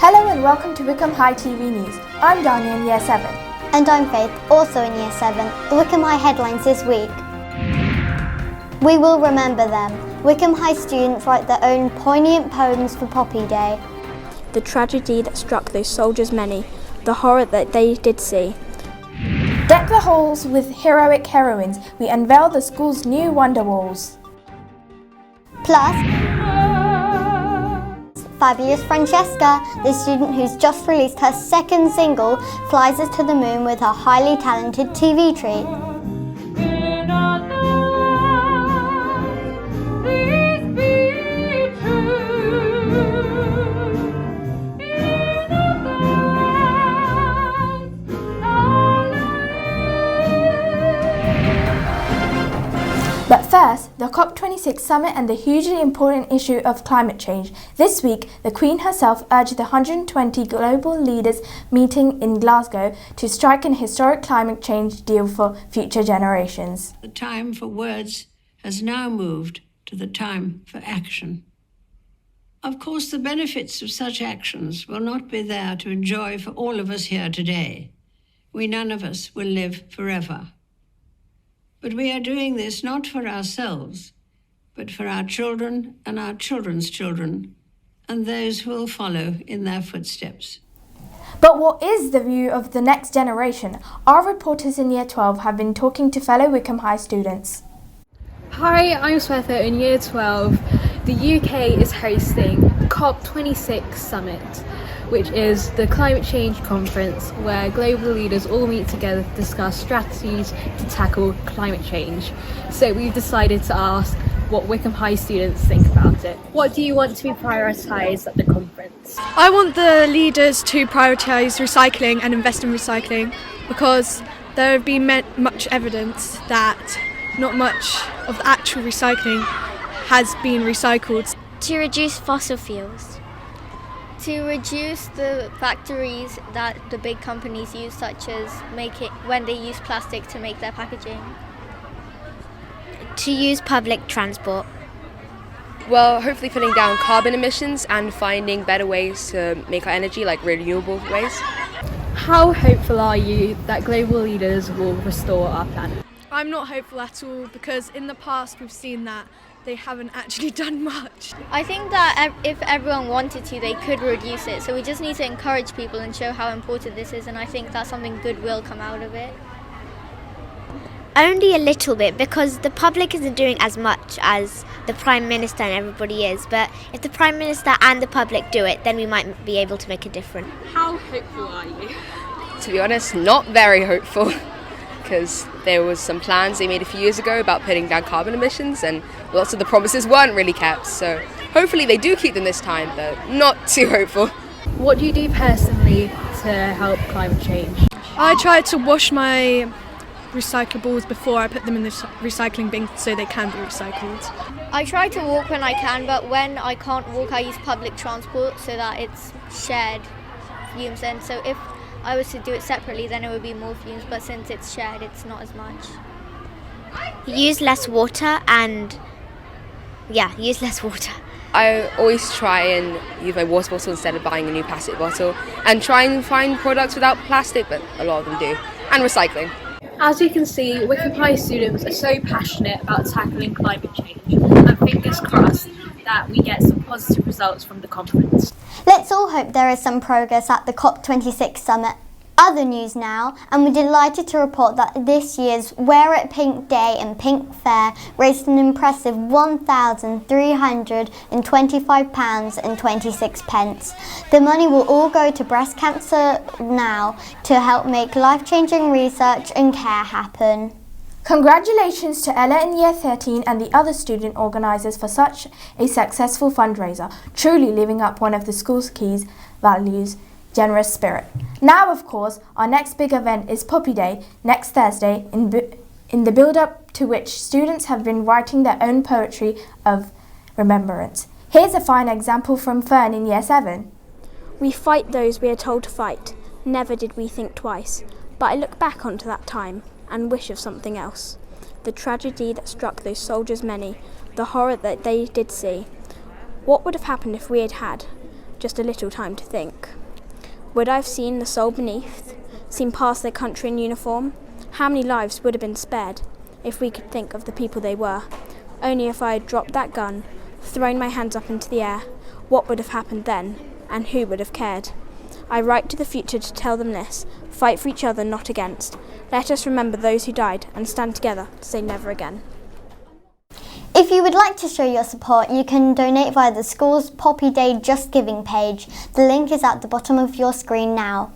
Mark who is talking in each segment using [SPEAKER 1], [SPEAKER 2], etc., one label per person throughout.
[SPEAKER 1] Hello and welcome to Wycombe High TV News. I'm Dania in Year 7.
[SPEAKER 2] And I'm Faith, also in Year 7. The Wycombe High headlines this week. We will remember them. Wycombe High students write their own poignant poems for Poppy Day.
[SPEAKER 3] The tragedy that struck those soldiers many, the horror that they did see.
[SPEAKER 1] Deck the halls with heroic heroines. We unveil the school's new wonder walls.
[SPEAKER 2] Plus, fabulous Francesca, the student who's just released her second single, flies us to the moon with her highly talented TV treat.
[SPEAKER 1] But first, the COP26 summit and the hugely important issue of climate change. This week, the Queen herself urged the 120 global leaders meeting in Glasgow to strike an historic climate change deal for future generations.
[SPEAKER 4] The time for words has now moved to the time for action. Of course, the benefits of such actions will not be there to enjoy for all of us here today. None of us will live forever. But we are doing this not for ourselves, but for our children and our children's children, and those who will follow in their footsteps.
[SPEAKER 1] But what is the view of the next generation? Our reporters in Year 12 have been talking to fellow Wycombe High students.
[SPEAKER 5] Hi, I'm Swetha in Year 12. The UK is hosting the COP26 summit, which is the climate change conference where global leaders all meet together to discuss strategies to tackle climate change. So we've decided to ask what Wycombe High students think about it. What do you want to be prioritised at the conference?
[SPEAKER 6] I want the leaders to prioritise recycling and invest in recycling, because there have been much evidence that not much of the actual recycling has been recycled.
[SPEAKER 7] To reduce fossil fuels.
[SPEAKER 8] To reduce the factories that the big companies use, such as when they use plastic to make their packaging.
[SPEAKER 7] To use public transport.
[SPEAKER 9] Well, hopefully cutting down carbon emissions and finding better ways to make our energy, like renewable ways.
[SPEAKER 5] How hopeful are you that global leaders will restore our planet?
[SPEAKER 6] I'm not hopeful at all, because in the past we've seen that they haven't actually done much.
[SPEAKER 8] I think that if everyone wanted to, they could reduce it. So we just need to encourage people and show how important this is, and I think that something good will come out of it.
[SPEAKER 7] Only a little bit, because the public isn't doing as much as the Prime Minister and everybody is. But if the Prime Minister and the public do it, then we might be able to make a difference.
[SPEAKER 5] How hopeful are you?
[SPEAKER 9] To be honest, not very hopeful, because there was some plans they made a few years ago about putting down carbon emissions, and lots of the promises weren't really kept. So hopefully they do keep them this time, but not too hopeful.
[SPEAKER 5] What do you do personally to help climate change?
[SPEAKER 6] I try to wash my recyclables before I put them in the recycling bin so they can be recycled.
[SPEAKER 8] I try to walk when I can, but when I can't walk, I use public transport so that it's shared fumes. And so if I was to do it separately, then it would be more fumes, but since it's shared, it's not as much.
[SPEAKER 7] Use less water use less water.
[SPEAKER 9] I always try and use my water bottle instead of buying a new plastic bottle, and try and find products without plastic, but a lot of them do, and recycling.
[SPEAKER 5] As you can see, Wycombe High students are so passionate about tackling climate change, and fingers crossed that we get some positive results from the conference.
[SPEAKER 2] Let's all hope there is some progress at the COP26 summit. Other news now, and we're delighted to report that this year's Wear It Pink Day and Pink Fair raised an impressive £1,325.26. The money will all go to Breast Cancer Now to help make life-changing research and care happen.
[SPEAKER 1] Congratulations to Ella in Year 13 and the other student organisers for such a successful fundraiser, truly living up one of the school's key values, generous spirit. Now, of course, our next big event is Poppy Day, next Thursday, in the build-up to which students have been writing their own poetry of remembrance. Here's a fine example from Fern in Year 7.
[SPEAKER 3] We fight those we are told to fight. Never did we think twice. But I look back onto that time and wish of something else. The tragedy that struck those soldiers many, the horror that they did see. What would have happened if we had had just a little time to think. Would I have seen the soul beneath, seen past their country in uniform? How many lives would have been spared if we could think of the people they were? Only if I had dropped that gun, thrown my hands up into the air, what would have happened then, and who would have cared? I write to the future to tell them this: fight for each other, not against. Let us remember those who died and stand together to say never again.
[SPEAKER 2] If you would like to show your support, you can donate via the school's Poppy Day Just Giving page. The link is at the bottom of your screen now.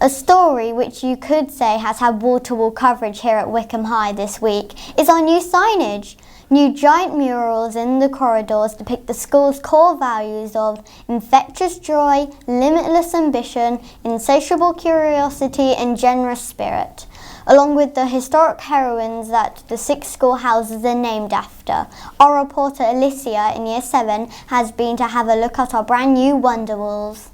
[SPEAKER 2] A story which you could say has had wall-to-wall coverage here at Wycombe High this week is our new signage. New giant murals in the corridors depict the school's core values of infectious joy, limitless ambition, insatiable curiosity and generous spirit, along with the historic heroines that the 6 schoolhouses are named after. Our reporter Alicia in Year 7 has been to have a look at our brand new Wonderwalls.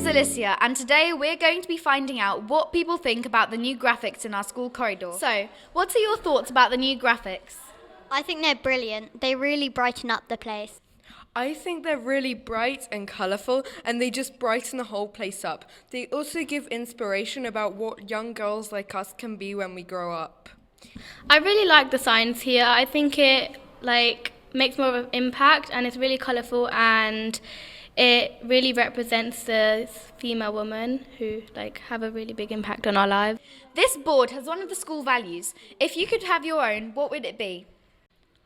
[SPEAKER 10] Alicia, and today we're going to be finding out what people think about the new graphics in our school corridor. So, what are your thoughts about the new graphics?
[SPEAKER 2] I think they're brilliant. They really brighten up the place.
[SPEAKER 11] I think they're really bright and colourful, and they just brighten the whole place up. They also give inspiration about what young girls like us can be when we grow up.
[SPEAKER 12] I really like the signs here. I think it makes more of an impact, and it's really colourful, and it really represents the female women who have a really big impact on our lives.
[SPEAKER 10] This board has one of the school values. If you could have your own, what would it be?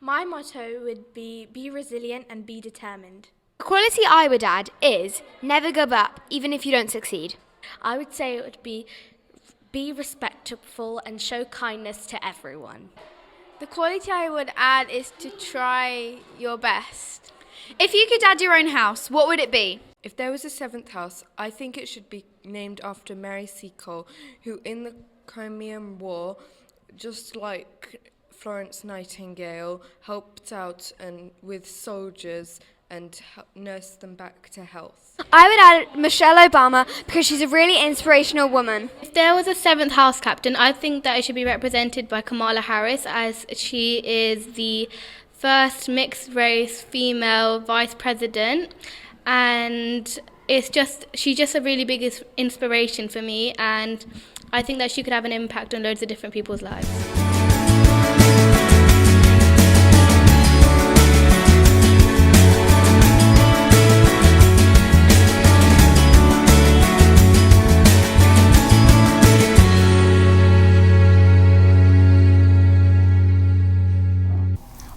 [SPEAKER 1] My motto would be resilient and be determined.
[SPEAKER 7] The quality I would add is never give up, even if you don't succeed.
[SPEAKER 13] I would say it would be respectful and show kindness to everyone.
[SPEAKER 14] The quality I would add is to try your best.
[SPEAKER 10] If you could add your own house, what would it be?
[SPEAKER 11] If there was a 7th house, I think it should be named after Mary Seacole, who in the Crimean War, just like Florence Nightingale, helped out with soldiers and nursed them back to health.
[SPEAKER 7] I would add Michelle Obama because she's a really inspirational woman.
[SPEAKER 12] If there was a 7th house captain, I think that it should be represented by Kamala Harris, as she is the first mixed-race female vice president, and she's just a really big inspiration for me, and I think that she could have an impact on loads of different people's lives.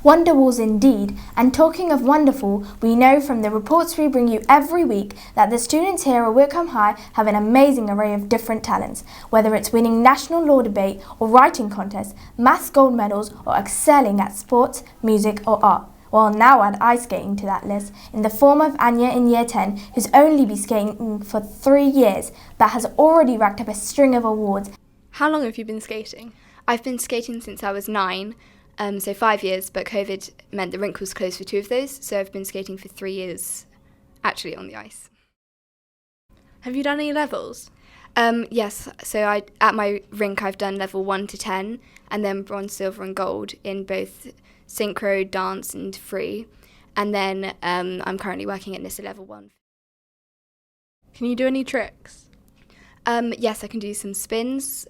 [SPEAKER 1] Wonderwalls indeed, and talking of wonderful, we know from the reports we bring you every week that the students here at Wycombe High have an amazing array of different talents, whether it's winning national law debate or writing contests, maths gold medals, or excelling at sports, music or art. Well, now add ice skating to that list, in the form of Anya in Year 10, who's only been skating for 3 years, but has already racked up a string of awards.
[SPEAKER 15] How long have you been skating?
[SPEAKER 16] I've been skating since I was 9. So 5 years, but COVID meant the rink was closed for 2 of those, so I've been skating for 3 years, actually on the ice.
[SPEAKER 15] Have you done any levels?
[SPEAKER 16] Yes, so at my rink I've done level 1 to 10, and then bronze, silver and gold in both synchro, dance and free, and then I'm currently working at NISA level 1.
[SPEAKER 15] Can you do any tricks?
[SPEAKER 16] Yes, I can do some spins,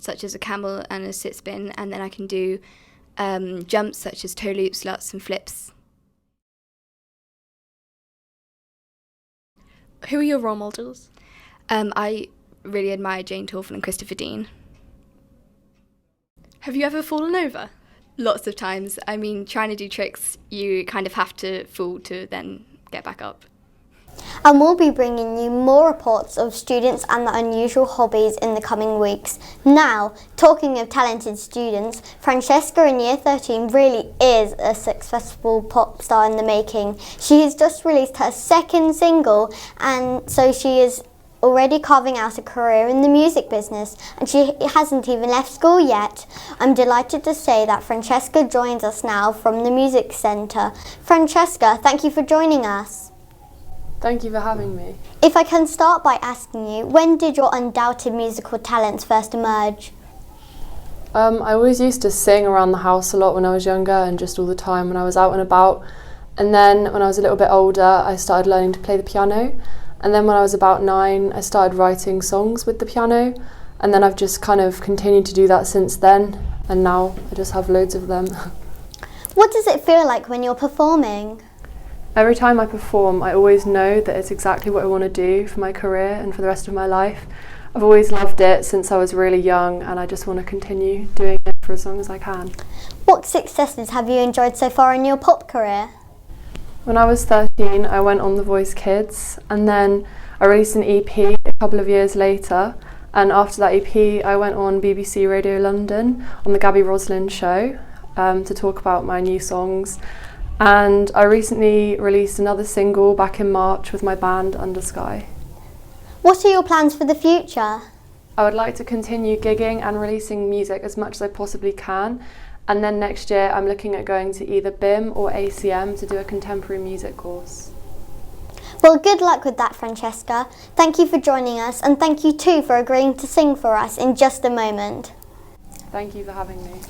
[SPEAKER 16] such as a camel and a sit spin, and then I can do jumps such as toe loops, luts and flips.
[SPEAKER 15] Who are your role models?
[SPEAKER 16] I really admire Jane Torfin and Christopher Dean.
[SPEAKER 15] Have you ever fallen over?
[SPEAKER 16] Lots of times. I mean, trying to do tricks, you kind of have to fall to then get back up.
[SPEAKER 2] And we'll be bringing you more reports of students and their unusual hobbies in the coming weeks. Now, talking of talented students, Francesca in Year 13 really is a successful pop star in the making. She has just released her second single, and so she is already carving out a career in the music business, and she hasn't even left school yet. I'm delighted to say that Francesca joins us now from the Music Centre. Francesca, thank you for joining us.
[SPEAKER 17] Thank you for having me.
[SPEAKER 2] If I can start by asking you, when did your undoubted musical talents first emerge?
[SPEAKER 17] I always used to sing around the house a lot when I was younger and just all the time when I was out and about. And then when I was a little bit older, I started learning to play the piano. And then when I was about 9, I started writing songs with the piano. And then I've just kind of continued to do that since then. And now I just have loads of them.
[SPEAKER 2] What does it feel like when you're performing?
[SPEAKER 17] Every time I perform, I always know that it's exactly what I want to do for my career and for the rest of my life. I've always loved it since I was really young, and I just want to continue doing it for as long as I can.
[SPEAKER 2] What successes have you enjoyed so far in your pop career?
[SPEAKER 17] When I was 13, I went on The Voice Kids, and then I released an EP a couple of years later, and after that EP I went on BBC Radio London on the Gabby Roslin show to talk about my new songs. And I recently released another single back in March with my band Under Sky.
[SPEAKER 2] What are your plans for the future?
[SPEAKER 17] I would like to continue gigging and releasing music as much as I possibly can. And then next year I'm looking at going to either BIM or ACM to do a contemporary music course.
[SPEAKER 2] Well, good luck with that, Francesca. Thank you for joining us, and thank you too for agreeing to sing for us in just a moment.
[SPEAKER 17] Thank you for having me.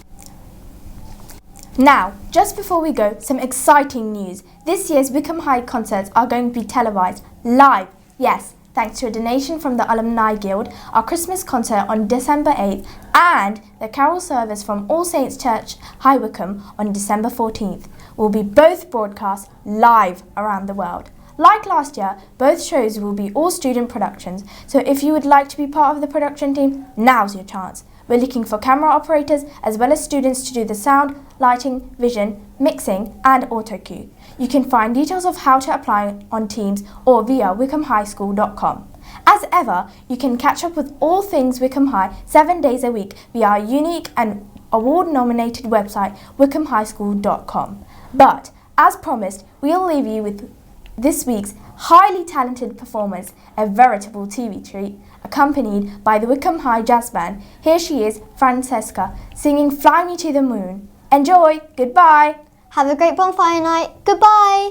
[SPEAKER 1] Now, just before we go, some exciting news. This year's Wycombe High concerts are going to be televised live. Yes, thanks to a donation from the Alumni Guild, our Christmas concert on December 8th and the carol service from All Saints Church, High Wycombe on December 14th will be both broadcast live around the world. Like last year, both shows will be all student productions, so if you would like to be part of the production team, now's your chance. We're looking for camera operators as well as students to do the sound, lighting, vision, mixing and auto cue. You can find details of how to apply on Teams or via wycombehighschool.com. As ever, you can catch up with all things Wycombe High 7 days a week via our unique and award-nominated website wycombehighschool.com. But, as promised, we'll leave you with this week's highly talented performance, a veritable TV treat, accompanied by the Wycombe High Jazz Band. Here she is, Francesca, singing Fly Me to the Moon. Enjoy! Goodbye!
[SPEAKER 2] Have a great bonfire night. Goodbye!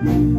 [SPEAKER 18] Thank you.